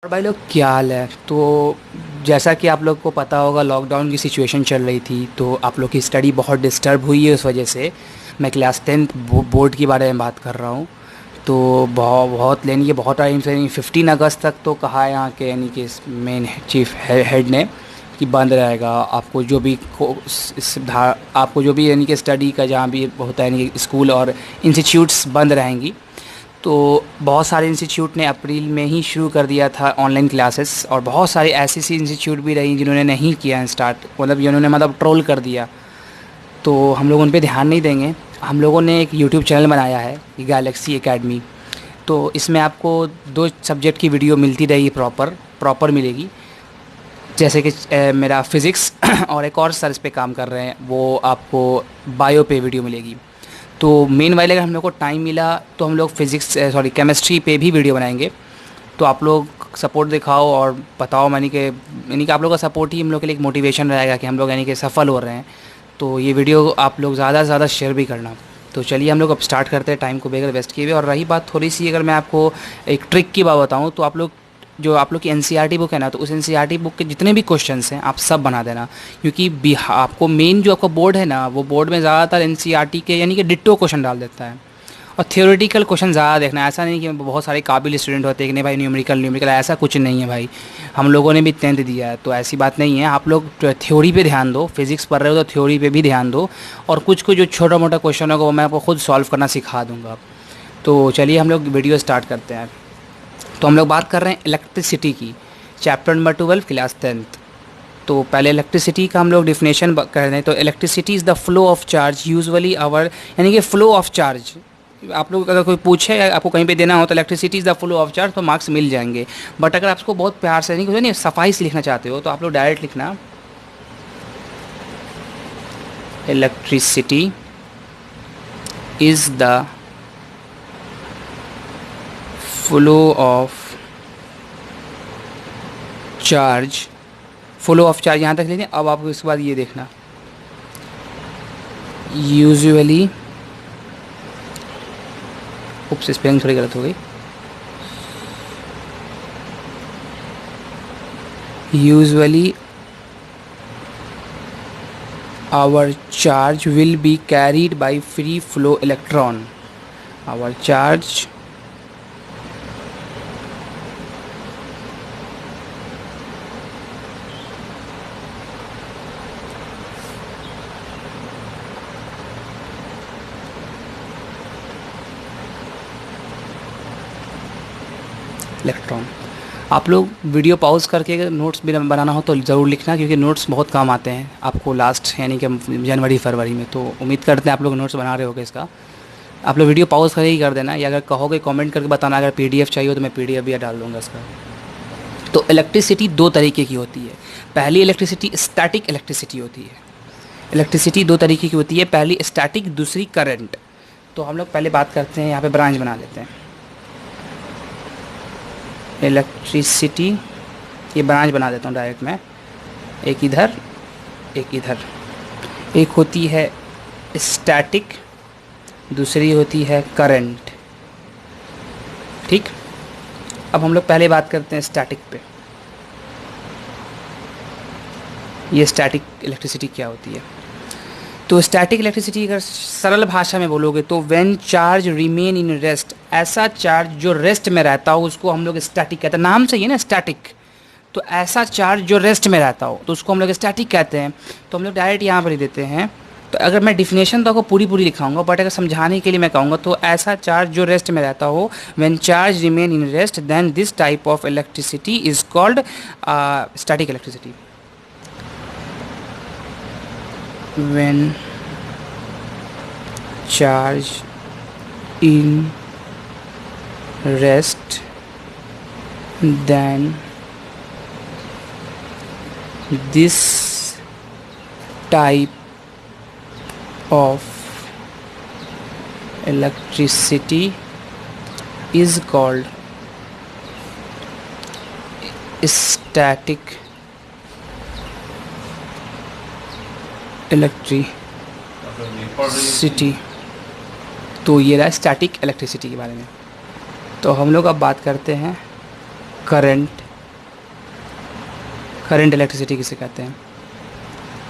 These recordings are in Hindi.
और भाई लोग क्या हाल है। तो जैसा कि आप लोग को पता होगा, लॉकडाउन की सिचुएशन चल रही थी, तो आप लोग की स्टडी बहुत डिस्टर्ब हुई है। उस वजह से मैं क्लास टेंथ बोर्ड के बारे में बात कर रहा हूँ। तो बहुत यानी कि बहुत टाइम से, यानी 15 अगस्त तक तो कहा है यहाँ के यानी कि मेन चीफ हेड ने कि बंद रहेगा। आपको जो भी आपको जो भी यानी कि स्टडी का जहाँ भी होता है, यानी कि स्कूल और इंस्टीट्यूट्स बंद रहेंगी। तो बहुत सारे इंस्टीट्यूट ने अप्रैल में ही शुरू कर दिया था ऑनलाइन क्लासेस, और बहुत सारे ऐसी सी इंस्टीट्यूट भी रही जिन्होंने नहीं किया स्टार्ट, मतलब जिन्होंने मतलब ट्रोल कर दिया। तो हम लोग उन पे ध्यान नहीं देंगे। हम लोगों ने एक यूट्यूब चैनल बनाया है, गैलेक्सी एकेडमी। तो इसमें आपको 2 सब्जेक्ट की वीडियो मिलती रहेगी, प्रॉपर मिलेगी। जैसे कि मेरा फ़िज़िक्स और एक और सर इस पे काम कर रहे हैं, वो आपको बायो पे वीडियो मिलेगी। तो मेन वाले अगर हम लोग को टाइम मिला तो हम लोग केमिस्ट्री पे भी वीडियो बनाएंगे। तो आप लोग सपोर्ट दिखाओ और बताओ, यानी कि आप लोग का सपोर्ट ही हम लोग के लिए एक मोटिवेशन रहेगा कि हम लोग यानी कि सफल हो रहे हैं। तो ये वीडियो आप लोग ज़्यादा से ज़्यादा शेयर भी करना। तो चलिए हम लोग अब स्टार्ट करते हैं, टाइम को बगैर वेस्ट किए हुए। और रही बात थोड़ी सी, अगर मैं आपको एक ट्रिक की बात बताऊँ, तो आप लोग की एनसीईआरटी बुक है ना, तो उस एनसीईआरटी बुक के जितने भी क्वेश्चंस हैं आप सब बना देना। क्योंकि आपको मेन जो आपका बोर्ड है ना, वो बोर्ड में ज़्यादातर एनसीईआरटी के यानी कि डिट्टो क्वेश्चन डाल देता है। और थ्योरेटिकल क्वेश्चन ज़्यादा देखना है। ऐसा नहीं कि बहुत सारे काबिल स्टूडेंट होते हैं कि नहीं भाई न्यूमेरिकल ऐसा कुछ नहीं है भाई। हम लोगों ने भी 10th दिया है, तो ऐसी बात नहीं है। आप लोग थ्योरी पे ध्यान दो, फिजिक्स पढ़ रहे हो तो थ्योरी पे भी ध्यान दो। और कुछ कुछ जो छोटा मोटा क्वेश्चन होगा वो मैं आपको खुद सॉल्व करना सिखा दूँगा। तो चलिए हम लोग वीडियो स्टार्ट करते हैं। तो हम लोग बात कर रहे हैं इलेक्ट्रिसिटी की, चैप्टर नंबर 12, क्लास 10th। तो पहले इलेक्ट्रिसिटी का हम लोग डिफिनेशन कर रहे हैं। तो electricity is the flow of charge usually our, यानी कि फ्लो ऑफ चार्ज। आप लोग अगर कोई पूछे, आपको कहीं पे देना हो तो electricity is the flow of charge, तो मार्क्स मिल जाएंगे। बट अगर आपको बहुत प्यार से नहीं सफाई से लिखना चाहते हो, तो आप लोग डायरेक्ट लिखना electricity is the flow of charge. Flow of charge यहाँ तक लेंगे। अब आपको इसके बाद ये देखना, यूजुअली, उप्स स्पेलिंग थोड़ी गलत हो गई, usually our charge will be carried by free flow electron. Our charge electron. आप लोग वीडियो पॉज करके नोट्स भी बनाना हो तो ज़रूर लिखना, क्योंकि नोट्स बहुत काम आते हैं आपको लास्ट यानी कि जनवरी फरवरी में। तो उम्मीद करते हैं आप लोग नोट्स बना रहे होगे इसका। आप लोग वीडियो पॉज करके ही कर देना, या अगर कहोगे कमेंट करके बताना। अगर पीडीएफ चाहिए हो तो मैं पीडीएफ भी डाल दूँगा इसका। तो इलेक्ट्रिसिटी 2 तरीके की होती है। पहली इलेक्ट्रिसिटी स्टैटिक इलेक्ट्रिसिटी होती है। इलेक्ट्रिसिटी 2 तरीके की होती है, पहली स्टैटिक, दूसरी करंट। तो हम लोग पहले बात करते हैं, यहाँ पे ब्रांच बना लेते हैं। इलेक्ट्रिसिटी, ये ब्रांच बना देता हूँ डायरेक्ट मैं, एक इधर एक इधर। एक होती है स्टैटिक, दूसरी होती है करंट। ठीक, अब हम लोग पहले बात करते हैं स्टैटिक पे। ये स्टैटिक इलेक्ट्रिसिटी क्या होती है? तो स्टैटिक इलेक्ट्रिसिटी अगर सरल भाषा में बोलोगे तो when charge remain in rest, ऐसा चार्ज जो रेस्ट में रहता हो उसको हम लोग स्टैटिक कहते हैं। नाम से ही है ना स्टैटिक, तो ऐसा चार्ज जो रेस्ट में रहता हो तो उसको हम लोग स्टैटिक कहते हैं। तो हम लोग डायरेक्ट यहाँ पर ही देते हैं। तो अगर मैं डिफिनेशन तो आपको पूरी लिखाऊंगा, बट अगर समझाने के लिए मैं कहूँगा तो ऐसा चार्ज जो रेस्ट में रहता हो, when charge remain in rest, then this type of electricity is called static electricity. When charge in rest, then this type of electricity is called static electricity. तो ये रहा स्टैटिक इलेक्ट्रिसिटी के बारे में। तो हम लोग अब बात करते हैं करंट करंट इलेक्ट्रिसिटी किसे कहते हैं?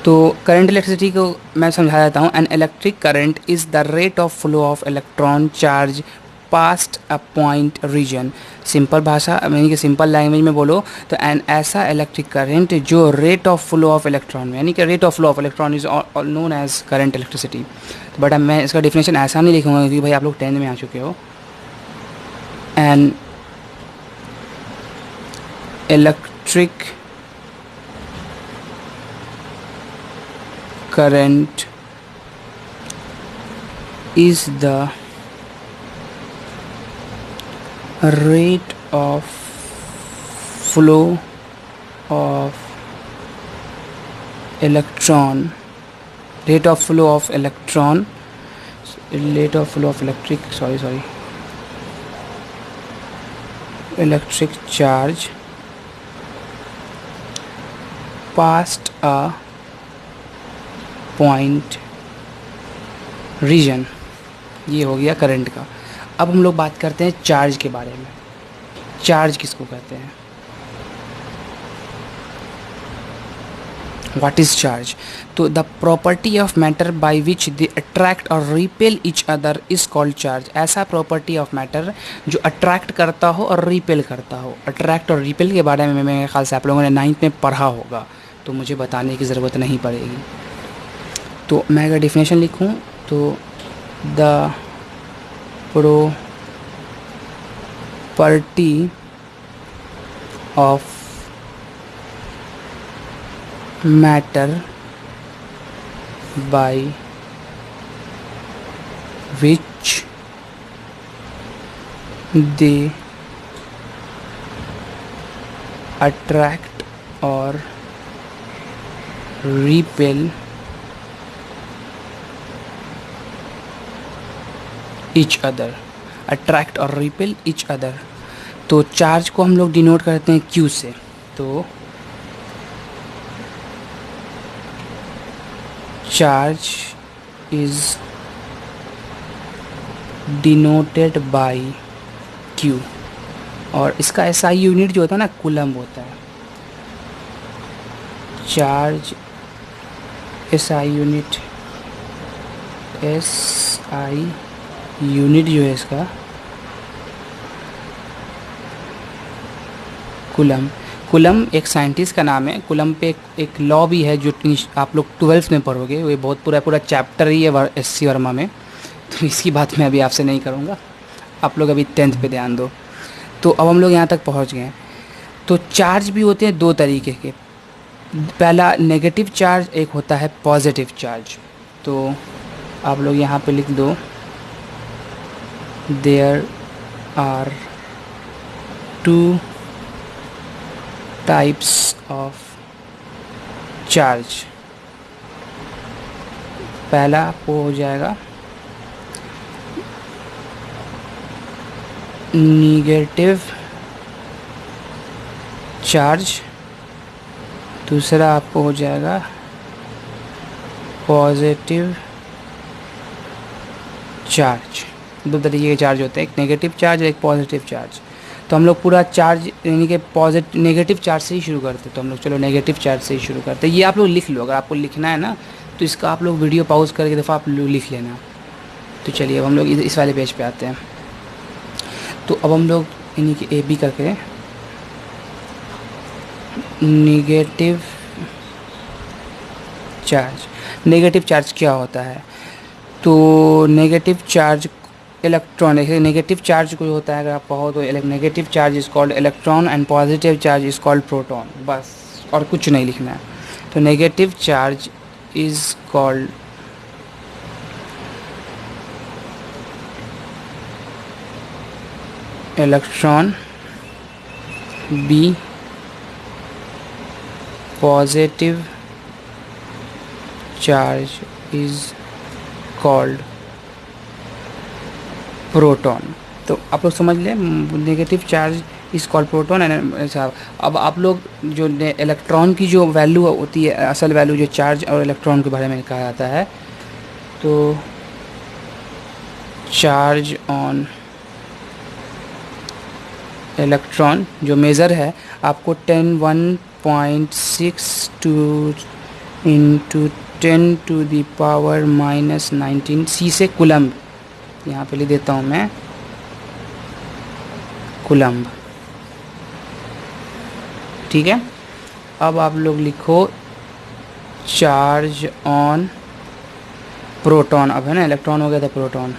तो करंट इलेक्ट्रिसिटी को मैं समझा देता हूँ। An electric current is the rate of flow of electron charge past a point region. Simple भाषा यानी कि सिंपल लैंग्वेज में बोलो तो एन ऐसा इलेक्ट्रिक करंट जो rate of flow of electron में, यानी कि rate of flow of electron is known as current electricity. But अब मैं इसका डिफिनेशन ऐसा नहीं लिखूँगा क्योंकि भाई आप लोग 10th में आ चुके हो। An electric current is the rate of flow of electron rate of flow of electron rate of flow of electric charge past a point region. ये हो गया करंट का। अब हम लोग बात करते हैं चार्ज के बारे में। चार्ज किसको कहते हैं? What is charge? तो the property of matter by which they attract और repel each other is called charge. ऐसा प्रॉपर्टी ऑफ मैटर जो अट्रैक्ट करता हो और रिपेल करता हो। अट्रैक्ट और रिपेल के बारे में मेरे ख्याल से आप लोगों ने 9th में पढ़ा होगा, तो मुझे बताने की ज़रूरत नहीं पड़ेगी। तो मैं अगर डिफिनेशन लिखूं तो the property of matter by which they attract और रिपेल ईच अदर। अट्रैक्ट और रिपेल ईच अदर। तो चार्ज को हम लोग डिनोट करते हैं Q से। तो charge is denoted by Q और इसका SI यूनिट जो होता है ना, कूलम्ब होता है। Charge SI unit SI unit जो है इसका कूलम्ब। कूलम्ब एक साइंटिस्ट का नाम है। कूलम्ब पे एक लॉ भी है जो आप लोग 12th में पढ़ोगे। ये बहुत पूरा चैप्टर ही है SC वर्मा में, तो इसकी बात मैं अभी आपसे नहीं करूँगा। आप लोग अभी 10th पे ध्यान दो। तो अब हम लोग यहाँ तक पहुँच गए हैं। तो चार्ज भी होते हैं दो तरीके के। पहला नेगेटिव चार्ज, एक होता है पॉजिटिव चार्ज। तो आप लोग यहाँ पे लिख दो there are two types of charge। पहला आपको हो जाएगा निगेटिव चार्ज, दूसरा आपको हो जाएगा पॉजिटिव चार्ज। दो तरीके के चार्ज होते हैं, एक नेगेटिव चार्ज और एक पॉजिटिव चार्ज। तो हम लोग पूरा चार्ज यानी कि नेगेटिव चार्ज से ही शुरू करते। तो हम लोग चलो नेगेटिव चार्ज से ही शुरू करते। ये आप लोग लिख लो, अगर आपको लिखना है ना तो इसका आप लोग वीडियो पॉज करके दफ़ा आप लोग लिख लेना। तो चलिए अब हम लोग इस वाले पेज पे आते हैं। तो अब हम लोग यानी कि AB करके नेगेटिव चार्ज। नेगेटिव चार्ज क्या होता है? तो negative charge electron, negative charge कोई होता है अगर आप कहो तो negative charge is called electron and positive charge is called proton. बस और कुछ नहीं लिखना है। तो negative charge is called electron, B positive charge is called proton. तो आप लोग समझ लें, negative charge is called proton and अब आप लोग जो इलेक्ट्रॉन की जो वैल्यू होती है, असल वैल्यू जो चार्ज और इलेक्ट्रॉन के बारे में कहा जाता है, तो चार्ज ऑन इलेक्ट्रॉन जो मेज़र है आपको 1.62 इंटू 10⁻⁻19 सी से कूलम्ब, यहाँ पे लिख देता हूँ मैं कूलम्ब। ठीक है, अब आप लोग लिखो चार्ज ऑन प्रोटॉन। अब है ना, इलेक्ट्रॉन हो गया था प्रोटॉन।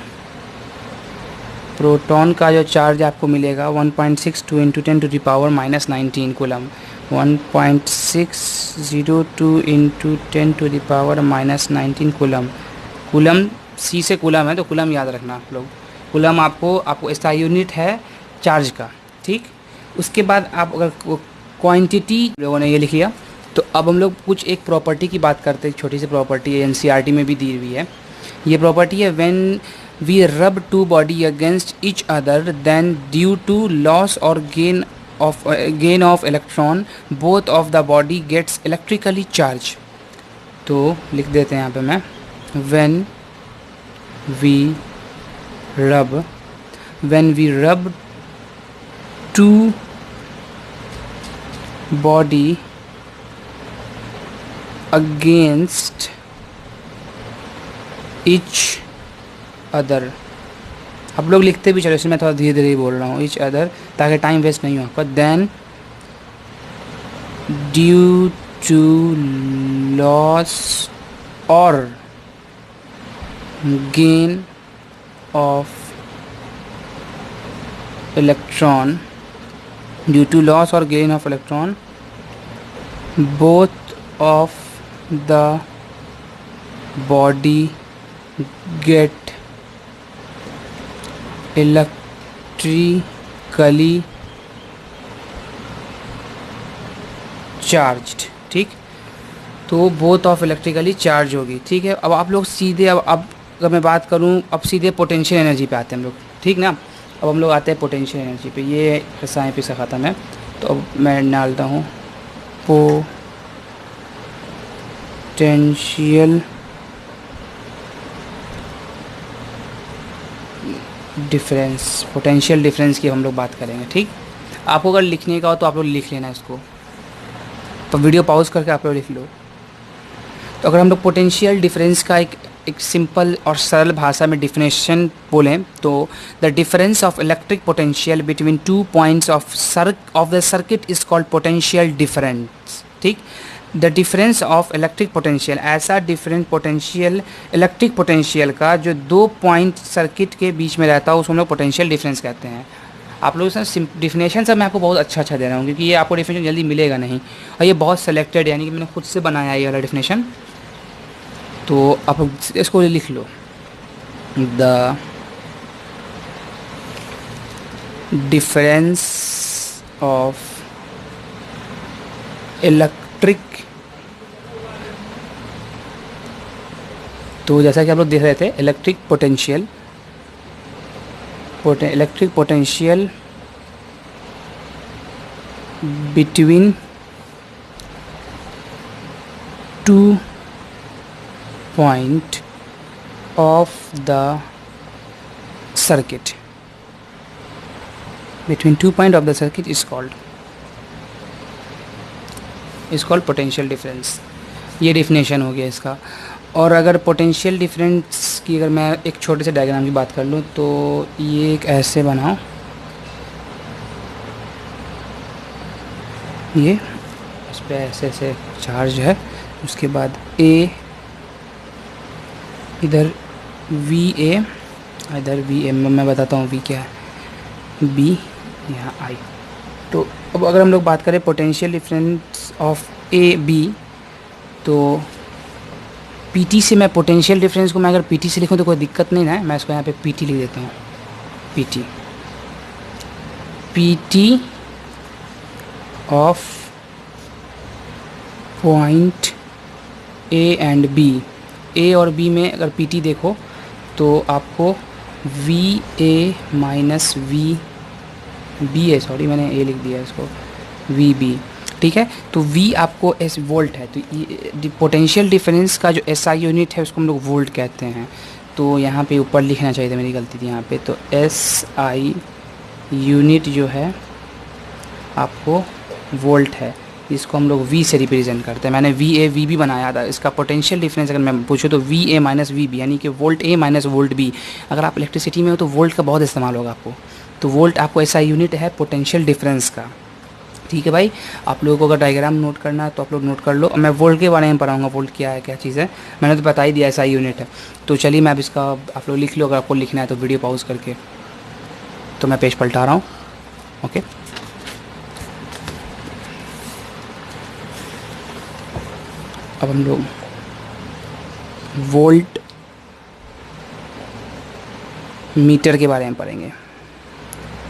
प्रोटॉन का जो चार्ज आपको मिलेगा 1.62 into 10⁻⁻19 coulomb. 1.602 into 10⁻⁻19 coulomb. Coulomb C से कूलम है तो कूलम याद रखना आप लोग। कूलम आपको SI यूनिट है चार्ज का। ठीक, उसके बाद आप अगर क्वांटिटी लोगों ने ये लिख लिया, तो अब हम लोग कुछ एक प्रॉपर्टी की बात करते हैं। छोटी सी प्रॉपर्टी है, NCERT में भी दी हुई है। ये प्रॉपर्टी है when we rub two body against each other then due to loss और gain of electron both of the body gets electrically charge. तो लिख देते हैं यहाँ पे मैं, when we rub two body against each other. आप लोग लिखते भी चलो, इसमें मैं थोड़ा धीरे धीरे ही बोल रहा हूँ, ईच अदर, ताकि टाइम वेस्ट नहीं हो आपका। देन ड्यू टू लॉस और gain of electron, due to loss और gain of electron both of the body get electrically charged। ठीक, तो बोथ ऑफ इलेक्ट्रिकली चार्ज होगी। ठीक है, अब आप लोग सीधे अब अगर मैं बात करूं, अब सीधे पोटेंशियल एनर्जी पे आते हैं हम लोग। ठीक ना, अब हम लोग आते हैं पोटेंशियल एनर्जी पे। ये हिस्सा पे से ख़त्म है, तो अब मैं डालता हूँ पोटेंशियल डिफरेंस की हम लोग बात करेंगे। ठीक, आपको अगर लिखने का हो तो आप लोग लिख लेना इसको, तो वीडियो पॉज करके आप लोग लिख लो। तो अगर हम लोग पोटेंशियल डिफरेंस का एक सिंपल और सरल भाषा में डिफिनेशन बोलें तो the difference of electric potential between 2 points of the circuit is called potential difference. ठीक, the difference of electric potential, ऐसा डिफरेंट पोटेंशियल इलेक्ट्रिक पोटेंशियल का जो 2 पॉइंट सर्किट के बीच में रहता है उसको हम लोग पोटेंशियल डिफरेंस कहते हैं। आप लोग इसमें डिफिनेशन सब मैं आपको बहुत अच्छा दे रहा हूँ, क्योंकि ये आपको डिफिनेशन जल्दी मिलेगा नहीं, और ये बहुत सेलेक्टेड, यानी कि मैंने खुद से बनाया है ये वाला डिफिनेशन। तो आप इसको लिख लो, द डिफरेंस ऑफ इलेक्ट्रिक, तो जैसा कि आप लोग देख रहे थे, electric potential between 2 point of the circuit, between 2 point of the circuit is called potential difference। ये डिफिनेशन हो गया इसका। और अगर पोटेंशियल डिफरेंस की अगर मैं एक छोटे से डायग्राम की बात कर लूँ, तो ये एक ऐसे बनाओ, ये इस पर ऐसे ऐसे चार्ज है, उसके बाद ए इधर VA, इधर VA, मैं बताता हूँ V क्या है, B यहाँ I। तो अब अगर हम लोग बात करें पोटेंशियल डिफरेंस ऑफ AB, तो PT से मैं पोटेंशियल डिफरेंस को मैं अगर PT से लिखूँ तो कोई दिक्कत नहीं है, मैं इसको यहाँ पे PT लिख देता हूँ। PT of point A and B, A और B में अगर PT देखो तो आपको VA माइनस VB है, सॉरी मैंने A लिख दिया इसको, VB। ठीक है, तो V आपको S वोल्ट है, तो पोटेंशियल डिफरेंस का जो SI यूनिट है उसको हम लोग वोल्ट कहते हैं। तो यहाँ पे ऊपर लिखना चाहिए था, मेरी गलती थी यहाँ पे। तो SI यूनिट जो है आपको वोल्ट है, इसको हम लोग वी से रिप्रेजेंट करते हैं। मैंने वी ए वी बी बनाया था। इसका पोटेंशियल डिफरेंस अगर मैं पूछूँ तो V A minus V B, यानी कि volt A minus volt B. अगर आप इलेक्ट्रिसिटी में हो तो वोल्ट का बहुत इस्तेमाल होगा आपको। तो वोल्ट आपको ऐसा यूनिट है पोटेंशियल डिफरेंस का। ठीक है भाई, आप लोगों को अगर डायग्राम नोट करना है तो आप लोग नोट कर लो। मैं वोल्ट के बारे में पढ़ाऊँगा, वोल्ट क्या है, क्या चीज़ है, मैंने तो बता ही दिया, ऐसा यूनिट है। तो चलिए मैं अब इसका, आप लोग लिख लो, अगर आपको लिखना है तो वीडियो पॉज करके। तो मैं पेज पलटा रहा हूँ। ओके, अब हम लोग वोल्ट मीटर के बारे में पढ़ेंगे।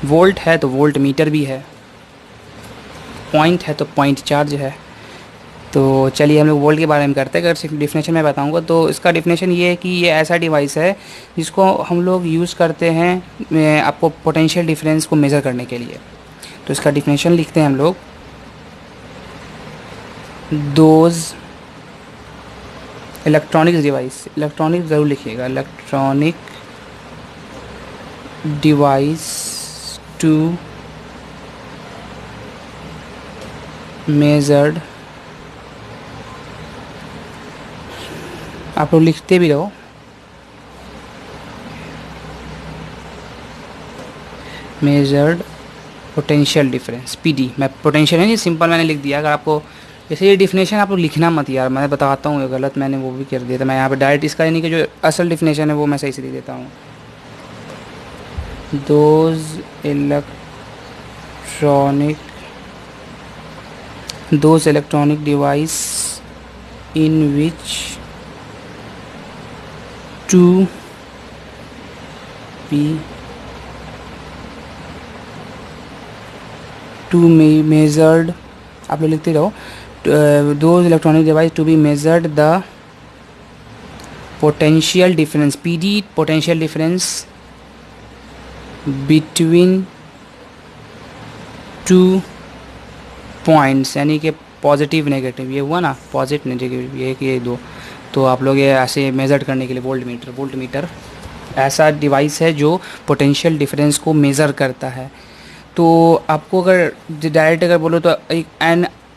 वोल्ट है तो वोल्ट मीटर भी है, पॉइंट है तो पॉइंट चार्ज है। तो चलिए हम लोग वोल्ट के बारे में करते हैं। अगर डिफिनेशन मैं बताऊंगा तो इसका डिफिनेशन ये है कि ये ऐसा डिवाइस है जिसको हम लोग यूज़ करते हैं आपको पोटेंशियल डिफरेंस को मेज़र करने के लिए। तो इसका डिफिनेशन लिखते हैं हम लोग, दोज इलेक्ट्रॉनिक डिवाइस, इलेक्ट्रॉनिक ज़रूर लिखिएगा, इलेक्ट्रॉनिक डिवाइस टू मेजर्ड, आप लोग लिखते भी रहो, मेजर्ड पोटेंशियल डिफरेंस पीडी। मैं पोटेंशियल है, ये सिंपल मैंने लिख दिया। अगर आपको जैसे ये डिफिनेशन आप लोग लिखना मत यार, मैं बताता हूँ, ये गलत मैंने वो भी कर दिया था। मैं यहाँ पे डायरेक्ट इसका, यानी कि जो असल डिफिनेशन है वो मैं सही से दे देता हूँ। Those electronic device in which to measured, आप लोग लिखते रहो, those electronic device to be measured the potential difference PD, potential difference between two points, यानी कि पॉजिटिव नेगेटिव, ये हुआ ना, पॉजिटिव नेगेटिव, ये दो। तो आप लोग ये ऐसे मेज़र करने के लिए वोल्ट मीटर ऐसा डिवाइस है जो पोटेंशियल डिफरेंस को मेज़र करता है। तो आपको अगर डायरेक्ट अगर बोलो तो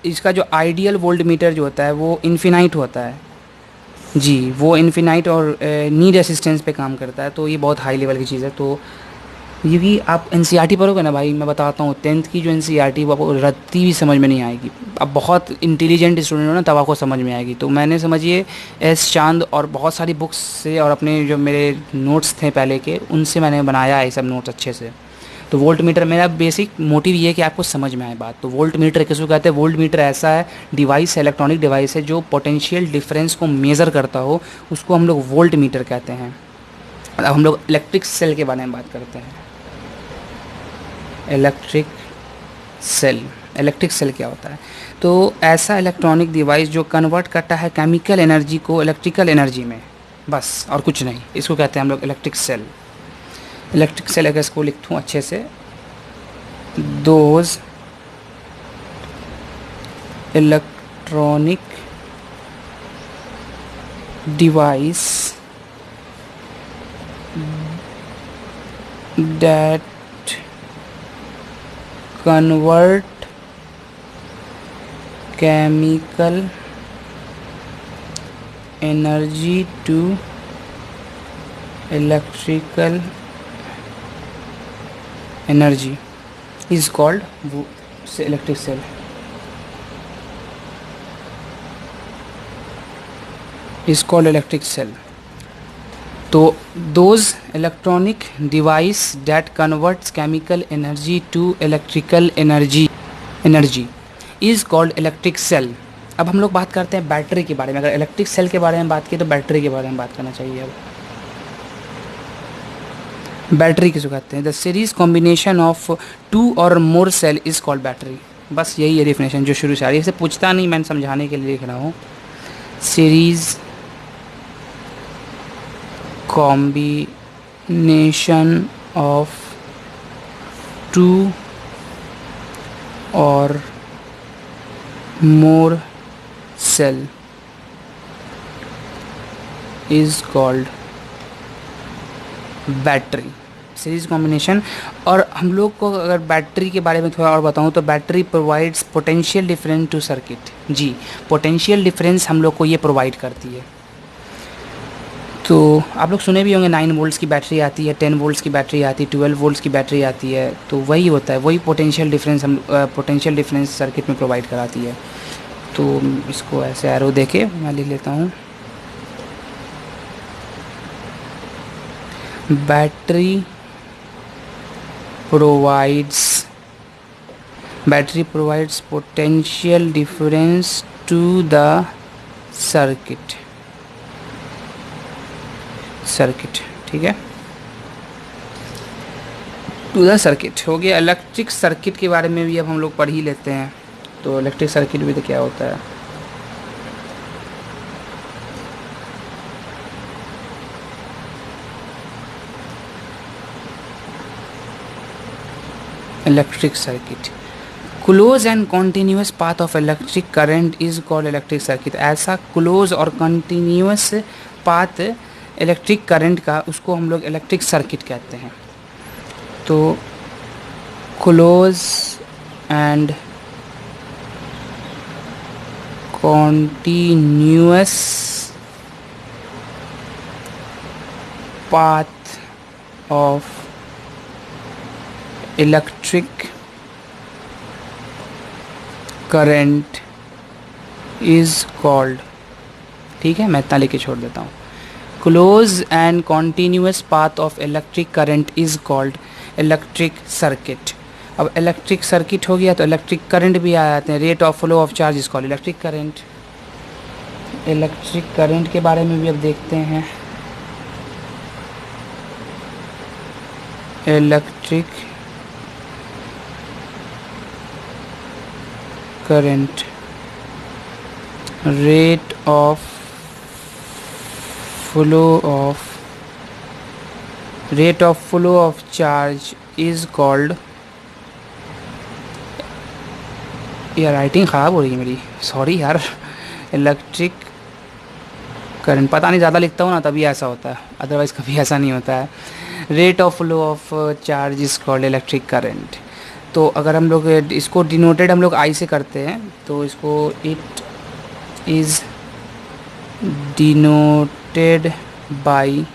इसका जो आइडियल वोल्ट मीटर जो होता है वो इन्फिनाइट होता है जी, वो इन्फिनाइट और नी रेसिस्टेंस पे काम करता है। तो ये बहुत हाई लेवल की चीज़ है। तो ये भी आप एनसीईआरटी पढ़ोगे ना भाई, मैं बताता हूँ 10th की जो एनसीईआरटी वो आपको रत्ती भी समझ में नहीं आएगी। अब बहुत इंटेलिजेंट स्टूडेंट हो ना तब आपको समझ में आएगी। तो मैंने समझिए एस चांद और बहुत सारी बुक्स से और अपने जो मेरे नोट्स थे पहले के उनसे मैंने बनाया है ये सब नोट्स अच्छे से। तो वोल्ट मीटर मेरा बेसिक मोटिव ये है कि आपको समझ में आए बात। तो वोल्ट मीटर किसको कहते हैं? वोल्ट मीटर ऐसा है डिवाइस है, इलेक्ट्रॉनिक डिवाइस है जो पोटेंशियल डिफरेंस को मेज़र करता हो, उसको हम लोग वोल्ट मीटर कहते हैं। अब हम लोग इलेक्ट्रिक सेल के बारे में बात करते हैं। इलेक्ट्रिक सेल क्या होता है? तो ऐसा इलेक्ट्रॉनिक डिवाइस जो कन्वर्ट करता है केमिकल एनर्जी को इलेक्ट्रिकल एनर्जी में, बस और कुछ नहीं। इसको कहते हैं हम लोग इलेक्ट्रिक सेल। इलेक्ट्रिक सेल अगर इसको लिखूँ अच्छे से, those electronic device that convert chemical energy to electrical energy is called electric cell. Is called electric cell. तो those electronic device that converts chemical energy to electrical energy is called electric cell. अब हम लोग बात करते हैं बैटरी के बारे में। अगर इलेक्ट्रिक सेल के बारे में बात की तो बैटरी के बारे में बात करना चाहिए। अब बैटरी किसको कहते हैं? द सीरीज कॉम्बिनेशन ऑफ 2 और मोर सेल इज कॉल्ड बैटरी। बस यही है डेफिनेशन जो शुरू से आ रही है। इसे पूछता नहीं, मैंने समझाने के लिए लिख रहा हूँ। Series combination of 2 or more cell is called battery। Series combination. और हम लोग को अगर बैटरी के बारे में थोड़ा और बताऊं तो battery provides potential difference to circuit. जी, पोटेंशियल डिफरेंस हम लोग को ये प्रोवाइड करती है। तो आप लोग सुने भी होंगे 9 वोल्ट्स की बैटरी आती है, 10 वोल्ट्स की बैटरी आती है, 12 वोल्ट्स की बैटरी आती है। तो वही होता है, वही पोटेंशियल डिफरेंस हम पोटेंशियल डिफरेंस सर्किट में प्रोवाइड कराती है। तो इसको ऐसे एरो देके मैं लिख लेता हूँ। Battery provides potential difference to the circuit. ठीक है, टू द सर्किट हो गया। इलेक्ट्रिक सर्किट के बारे में भी अब हम लोग पढ़ ही लेते हैं। तो इलेक्ट्रिक सर्किट भी तो क्या होता है। Electric circuit, close and continuous path of electric current is called electric circuit. ऐसा क्लोज और कंटिन्यूअस पाथ इलेक्ट्रिक करंट का, उसको हम लोग इलेक्ट्रिक सर्किट कहते हैं। तो close and continuous path of electric current is called, ठीक है, मैं इतना लेके छोड़ देता हूँ। Close and continuous path of electric current is called electric circuit. अब इलेक्ट्रिक सर्किट हो गया तो इलेक्ट्रिक करंट भी आ जाते हैं। Rate of flow of charge is called electric current. Electric current के बारे में भी अब देखते हैं। Electric current, rate of flow of charge is called, यार राइटिंग ख़राब हो रही है मेरी, सॉरी यार। इलेक्ट्रिक करंट, पता नहीं ज़्यादा लिखता हूँ ना तभी ऐसा होता है, अदरवाइज़ कभी ऐसा नहीं होता है। Rate of flow of charge is called electric current. तो अगर हम लोग इसको डिनोटेड हम लोग आई से करते हैं तो इसको it is denoted by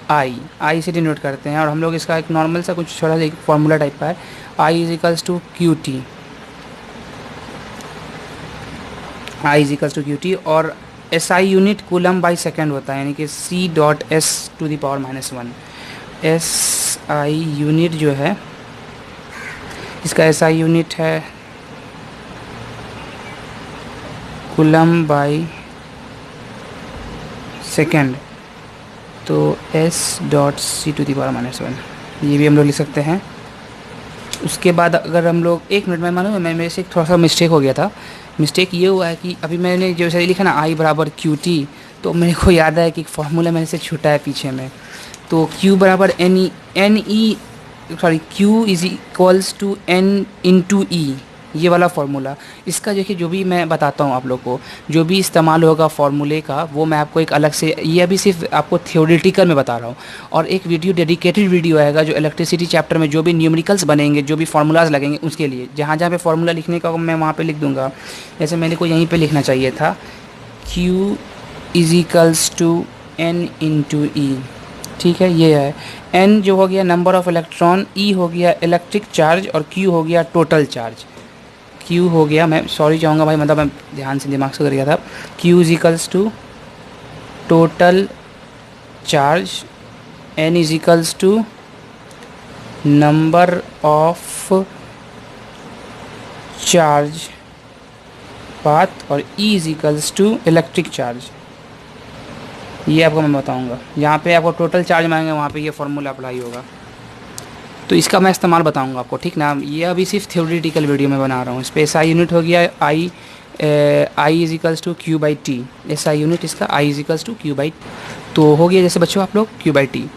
I से डिनोट करते हैं। और हम लोग इसका एक नॉर्मल सा कुछ छोटा सा एक फार्मूला टाइप का है, I is equals to Q T, I is equals to Q T. और S I unit coulomb by second होता है, यानी कि C dot S to the power -1। S I unit जो है, इसका एस आई यूनिट है कूलम बाई सेकेंड, तो S dot C to the power -1, ये भी हम लोग लिख सकते हैं। उसके बाद अगर हम लोग, एक मिनट में मालूम है मेरे से थोड़ा सा मिस्टेक हो गया था। मिस्टेक ये हुआ है कि अभी मैंने जो सही लिखा ना आई बराबर क्यू टी, तो मेरे को याद है कि फार्मूला मेरे से छूटा है पीछे में। तो क्यू बराबर Q is equals to N into E, ये वाला फार्मूला। इसका देखिए जो भी मैं बताता हूँ आप लोग को, जो भी इस्तेमाल होगा फार्मूले का, वो मैं आपको एक अलग से, ये अभी सिर्फ आपको थियोरेटिकल में बता रहा हूँ। और एक वीडियो, डेडिकेटेड वीडियो आएगा जो इलेक्ट्रिसिटी चैप्टर में जो भी न्यूमेरिकल्स बनेंगे, जो भी फार्मूलाज लगेंगे उसके लिए, जहाँ जहाँ पे फार्मूला लिखने का मैं वहाँ पे लिख दूँगा। जैसे मेरे को यहीं पे लिखना चाहिए था Q is equals to N into E, ठीक है, ये है। n जो हो गया नंबर ऑफ़ इलेक्ट्रॉन, E हो गया इलेक्ट्रिक चार्ज, और Q हो गया टोटल चार्ज। Q हो गया, मैं सॉरी चाहूँगा भाई, मतलब मैं ध्यान से दिमाग से कर गया था। Q is equals to total charge, N is equals to number of charge path, और E is equals to electric charge. ये आपको मैं बताऊंगा, जहाँ पे आपको टोटल चार्ज मांगेंगे वहाँ पे ये फार्मूला अप्लाई होगा। तो इसका मैं इस्तेमाल बताऊंगा आपको, ठीक ना। ये अभी सिर्फ थ्योरेटिकल वीडियो में बना रहा हूँ। इस पर एस आई यूनिट हो गया I is equals to Q by T, S I unit इसका I is equals to Q by, तो हो गया जैसे बच्चों आप लोग क्यू बाई टी।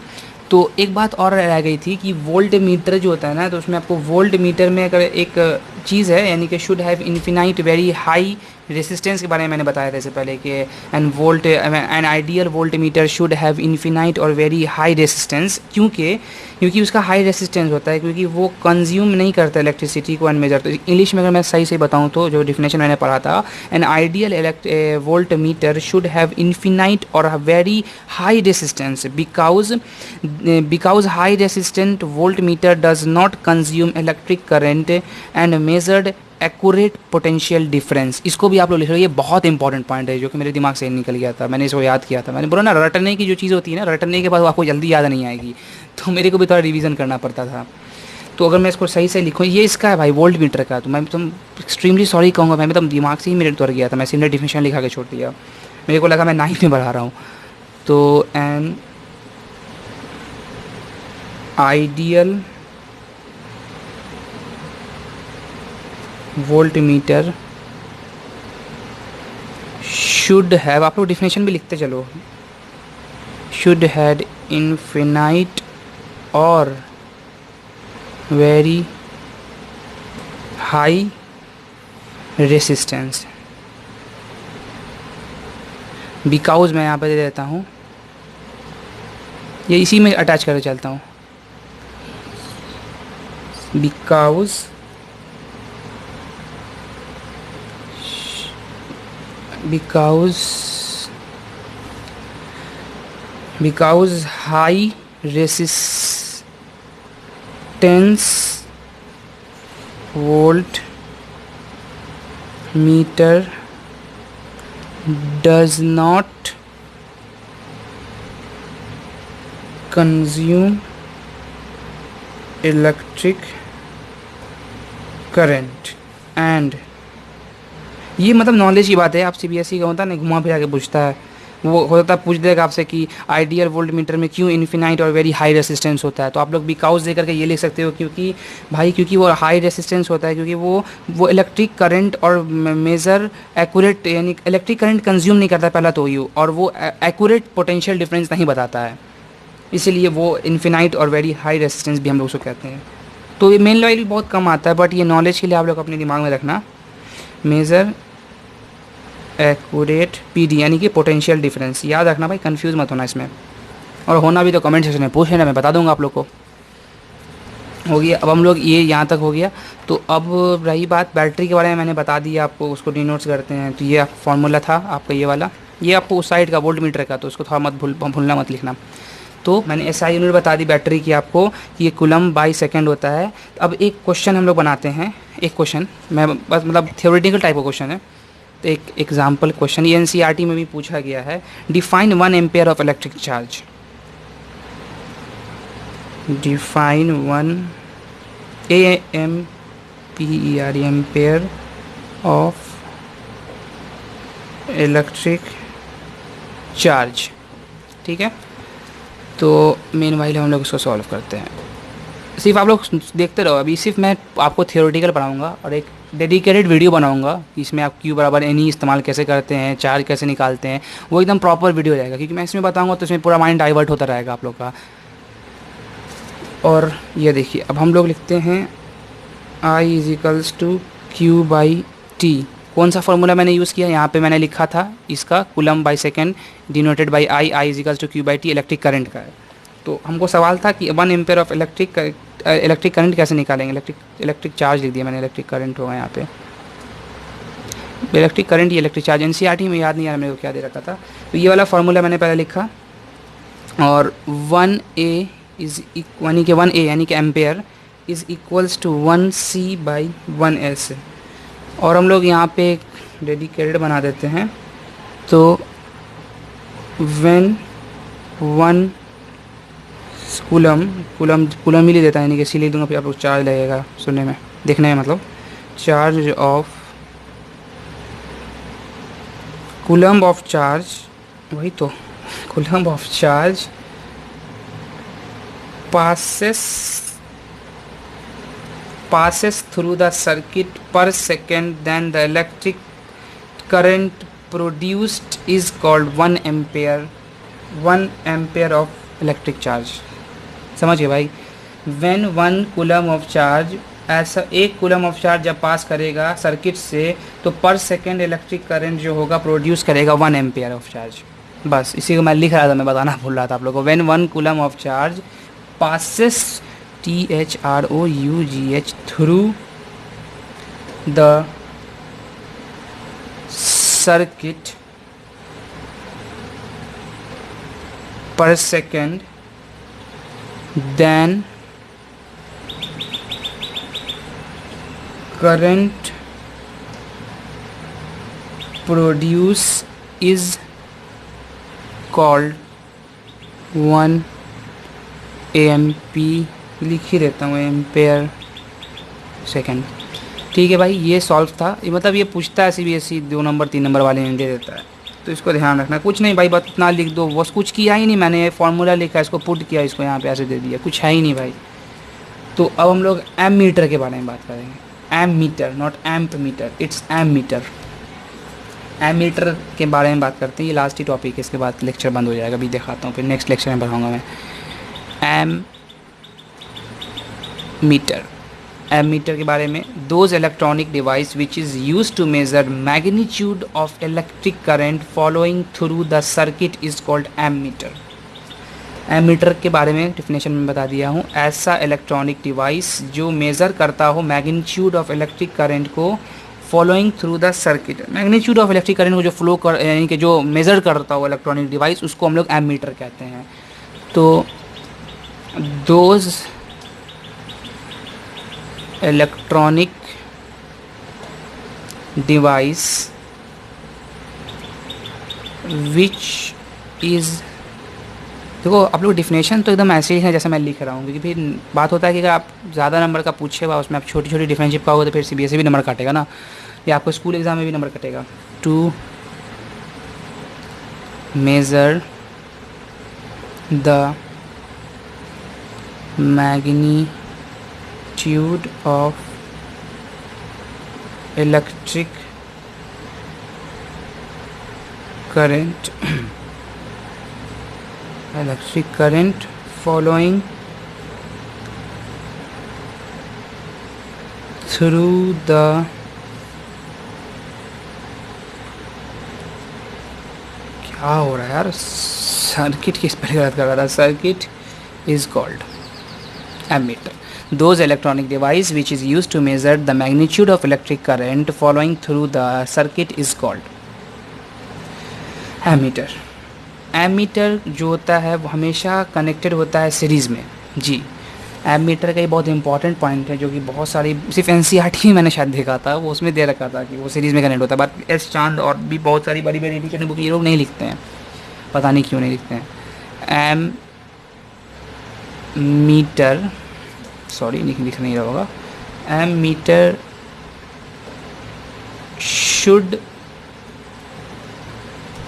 तो एक बात और रह गई थी कि वोल्ट मीटर जो होता है ना, तो उसमें आपको वोल्ट मीटर में अगर एक चीज़ है, यानी कि should have infinite very high resistance के बारे में मैंने बताया था इससे पहले कि N ideal voltmeter should have infinite और वेरी हाई रेसिस्टेंस। क्योंकि उसका हाई रेसिस्टेंस होता है, क्योंकि वो कंज्यूम नहीं करता इलेक्ट्रिसिटी को अनमेजर। तो इंग्लिश में अगर मैं सही से बताऊँ तो जो डिफिनेशन मैंने पढ़ा था, an ideal voltmeter should have infinite और very high resistance because high resistant voltmeter does not consume electric current and measured accurate potential difference. इसको भी आप लोग लिख रहे हो, ये बहुत इंपॉर्टेंट पॉइंट है जो कि मेरे दिमाग से निकल गया था, मैंने इसको याद किया था। मैंने बोला ना, रटने की जो चीज़ होती है ना, रटने के बाद आपको जल्दी याद नहीं आएगी, तो मेरे को भी थोड़ा रिवीजन करना पड़ता था। तो अगर मैं इसको सही से लिखूँ, ये इसका है भाई वोल्ट मीटर का, तो मैं तुम एक्सट्रीमली सॉरी कहूँगा, मैं तो दिमाग से ही मेरे उतर गया था, मैं सिमिलर डिफिनेशन लिखा के छोड़ दिया, मेरे को लगा मैं 9th में बढ़ा रहा हूँ। तो N ideal voltmeter should have, आप लोग डिफिनेशन भी लिखते चलो, शुड हैड इन्फिनाइट और वेरी हाई रेसिस्टेंस। बिकॉज मैं यहाँ पे दे देता हूँ, ये इसी में अटैच करके चलता हूँ, because high resistance volt meter does not consume electric current and ये मतलब नॉलेज की बात है। आप सीबीएसई का होता है ना, घुमा फिरा के पूछता है, वो होता है पूछ देगा आपसे कि आइडियल वोल्ट मीटर में क्यों इन्फिनाइट और वेरी हाई रेसिस्टेंस होता है, तो आप लोग बिकॉज दे करके ये लिख सकते हो, क्योंकि वो हाई रेसिस्टेंस होता है, क्योंकि वो इलेक्ट्रिक करंट और मेजर एक्यूरेट, यानी इलेक्ट्रिक करंट कंज्यूम नहीं करता पहला तो यू, और वो एक्यूरेट पोटेंशियल डिफरेंस नहीं बताता है, इसीलिए वो इन्फिनाइट और वेरी हाई रेसिस्टेंस भी हम लोग उसको कहते हैं। तो ये मेन लेवल भी बहुत कम आता है, बट ये नॉलेज के लिए आप लोग अपने दिमाग में रखना, मेजर एक्यूरेट पीडी यानी कि पोटेंशियल डिफरेंस, याद रखना भाई, कंफ्यूज मत होना इसमें, और होना भी तो कमेंट सेक्शन में पूछ लेना, मैं बता दूंगा आप लोग को। हो गया, अब हम लोग ये यहाँ तक हो गया। तो अब रही बात बैटरी के बारे में, मैंने बता दिया आपको, उसको डिनोट्स करते हैं। तो ये फार्मूला था आपका ये वाला, ये आपको उस साइड का वोल्ट मीटर का, तो उसको थोड़ा मत भूलना मत लिखना। तो मैंने एसआई यूनिट बता दी बैटरी की आपको कि ये कूलम बाई सेकंड होता है। अब एक क्वेश्चन हम लोग बनाते हैं, एक क्वेश्चन मैं बस मतलब थियोरेटिकल टाइप का क्वेश्चन है, तो एक एग्जाम्पल क्वेश्चन, ये एनसीईआरटी में भी पूछा गया है। Define 1 ampere of electric charge, define 1 AMPER ampere of electric charge. ठीक है, तो मेन वाइल हम लोग इसको सॉल्व करते हैं। सिर्फ आप लोग देखते रहो, अभी सिर्फ मैं आपको थियोरेटिकल पढ़ाऊँगा और एक डेडिकेटेड वीडियो बनाऊंगा कि इसमें आप Q बराबर एनी इस्तेमाल कैसे करते हैं, चार्ज कैसे निकालते हैं, वो एकदम प्रॉपर वीडियो रहेगा, क्योंकि मैं इसमें बताऊंगा तो इसमें पूरा माइंड डाइवर्ट होता रहेगा आप लोग का। और ये देखिए, अब हम लोग लिखते हैं I = Q/T। कौन सा फार्मूला मैंने यूज़ किया, यहाँ पे मैंने लिखा था इसका coulomb by second denoted by I = Q/T electric current का है। तो हमको सवाल था कि 1 एम्पेयर ऑफ इलेक्ट्रिक करंट कैसे निकालेंगे, इलेक्ट्रिक चार्ज लिख दिया मैंने, इलेक्ट्रिक करंट होगा यहाँ पे, इलेक्ट्रिक करंट, ये इलेक्ट्रिक चार्ज। एनसीईआरटी में याद नहीं आ रहा मेरे को क्या दे रखा था। तो ये वाला फार्मूला मैंने पहले लिखा, और 1A यानी कि ampere is equals to 1C/1S। और हम लोग यहाँ पे एक डेडिकेटेड बना देते हैं, तो व्हेन 1 कूलम ही ले देता है, यानी कि इसी लिख दूँगा, फिर आप लोग चार्ज लगेगा सुनने में, देखने में, मतलब charge of coulomb of charge, वही तो coulomb of charge passes through the circuit per second, then the electric current produced is called 1 ampere of electric charge। समझिए भाई, when 1 कूलम ऑफ चार्ज ऐसा 1 कूलम ऑफ चार्ज जब पास करेगा सर्किट से तो पर सेकेंड इलेक्ट्रिक करंट जो होगा प्रोड्यूस करेगा 1 एम्पियर ऑफ चार्ज। बस इसी को मैं लिख रहा था, मैं बताना भूल रहा था आप लोगों को। When 1 coulomb of charge passes THROUGH through the circuit per second, then current produced is called 1 AMP, लिख ही देता हूँ एम्पेयर सेकेंड। ठीक है भाई, ये सॉल्व था। मतलब ये पूछता है CBSE 2 नंबर 3 नंबर वाले में दे देता है, तो इसको ध्यान रखना। कुछ नहीं भाई, बस इतना लिख दो, बस कुछ किया ही नहीं मैंने, फार्मूला लिखा, इसको पुट किया, इसको यहाँ पे ऐसे दे दिया, कुछ है ही नहीं भाई। तो अब हम लोग एम मीटर के बारे में बात करेंगे। Ammeter, not amp meter, it's ammeter. Ammeter के बारे में बात करते हैं, ये लास्ट ही टॉपिक है, इसके बाद लेक्चर बंद हो जाएगा। अभी दिखाता हूँ, फिर नेक्स्ट लेक्चर में पढ़ाऊँगा मैं। एम मीटर, एम मीटर के बारे में, those electronic device which is use to measure magnitude of electric current following through the circuit is called ammeter. Ammeter के बारे में डिफिनेशन में बता दिया हूँ, ऐसा इलेक्ट्रॉनिक डिवाइस जो मेज़र करता हो मैग्नीट्यूड ऑफ इलेक्ट्रिक करंट को following through the circuit. Magnitude of electric current को जो फ्लो कर, यानी कि जो मेज़र करता हो इलेक्ट्रॉनिक डिवाइस, उसको हम लोग एम मीटर कहते हैं। तो those electronic device which is, देखो आप लोग डिफिनेशन तो एकदम ऐसे ही है जैसे मैं लिख रहा हूँ, क्योंकि फिर बात होता है कि अगर आप ज़्यादा नंबर का पूछे हुआ उसमें आप छोटी छोटी डिफरेंस चिपकाओगे तो फिर CBSE भी नंबर काटेगा ना, या आपको स्कूल एग्ज़ाम में भी नंबर कटेगा। To measure the magnitude of electric current following through the क्या हो रहा है यार, सर्किट किस पर गलत कर रहा था, circuit is called ammeter. Those electronic device which is used to measure the magnitude of electric current following through the circuit is called ammeter. ammeter जो होता है वो हमेशा कनेक्टेड होता है सीरीज़ में। जी, ammeter का ये बहुत इंपॉर्टेंट पॉइंट है, जो कि बहुत सारी सिर्फ NCERT ही मैंने शायद देखा था, वो उसमें दे रखा था कि वो सीरीज़ में कनेक्ट होता है। बट एस चांद और भी बहुत सारी बड़ी बड़ी एडिशन बुक ये लोग नहीं लिखते हैं, पता नहीं क्यों नहीं लिखते हैं। एम मीटर, सॉरी लिख नहीं रहा होगा, ammeter should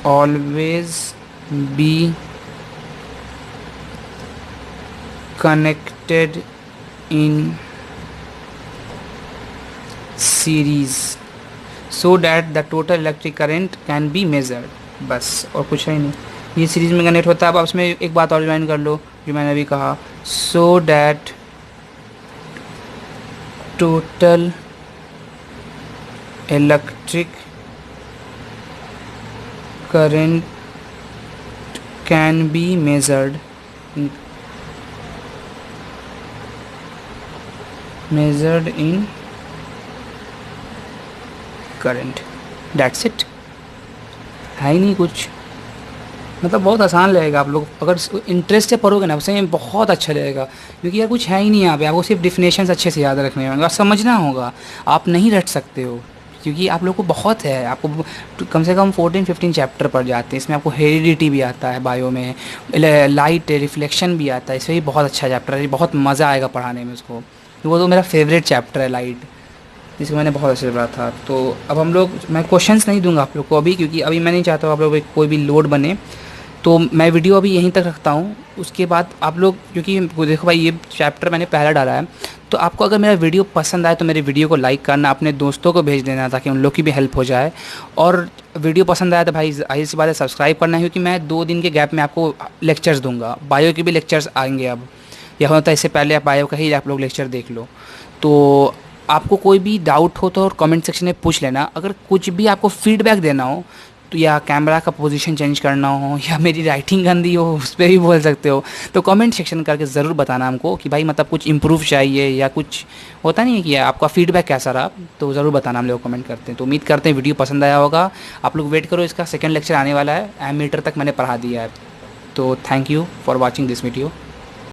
always be connected in series so that the total electric current can be measured। बस और कुछ है ही नहीं, ये सीरीज़ में कनेक्ट होता है। अब उसमें एक बात और ज्वाइन कर लो जो मैंने अभी कहा, so that total electric current can be measured in current. That's it, है ही नहीं कुछ। मतलब बहुत आसान लगेगा, आप लोग अगर इंटरेस्ट से पढ़ोगे ना उससे बहुत अच्छा लगेगा, क्योंकि यार कुछ है ही नहीं यहाँ पे। आपको सिर्फ डिफिनेशंस अच्छे से याद रखने होंगे और समझना होगा, आप नहीं रट सकते हो, क्योंकि आप लोग को बहुत है। आपको कम से कम 14-15 चैप्टर पढ़ जाते हैं, इसमें आपको हेरिडिटी भी आता है, बायो में लाइट रिफ्लेक्शन भी आता है, इससे भी बहुत अच्छा चैप्टर है, बहुत मज़ा आएगा पढ़ाने में उसको। वो तो मेरा फेवरेट चैप्टर है लाइट, जिसको मैंने बहुत अच्छे से पढ़ा था। तो अब हम लोग, मैं क्वेश्चंस नहीं दूंगा आप लोग को अभी, क्योंकि अभी मैं नहीं चाहता हूँ आप लोग कोई भी लोड बने, तो मैं वीडियो अभी यहीं तक रखता हूँ। उसके बाद आप लोग, क्योंकि देखो भाई ये चैप्टर मैंने पहला डाला है, तो आपको अगर मेरा वीडियो पसंद आए तो मेरे वीडियो को लाइक करना, अपने दोस्तों को भेज देना ताकि उन लोग की भी हेल्प हो जाए। और वीडियो पसंद आया तो भाई जाहिर सी बात है सब्सक्राइब करना है, क्योंकि मैं 2 दिन के गैप में आपको लेक्चर्स दूंगा, बायो के भी लेक्चर्स आएंगे अब, या होता है इससे पहले आप बायो का ही आप लोग लेक्चर देख लो। तो आपको कोई भी डाउट हो तो कमेंट सेक्शन में पूछ लेना। अगर कुछ भी आपको फीडबैक देना हो तो, या कैमरा का पोजीशन चेंज करना हो, या मेरी राइटिंग गंदी हो, उस पर भी बोल सकते हो। तो कमेंट सेक्शन करके ज़रूर बताना हमको कि भाई मतलब कुछ इम्प्रूव चाहिए, या कुछ होता नहीं है कि आपका फीडबैक कैसा रहा, तो ज़रूर बताना, हम लोग कमेंट करते हैं। तो उम्मीद करते हैं वीडियो पसंद आया होगा। आप लोग वेट करो, इसका सेकेंड लेक्चर आने वाला है, एमीटर तक मैंने पढ़ा दिया है। तो thank you for watching this video.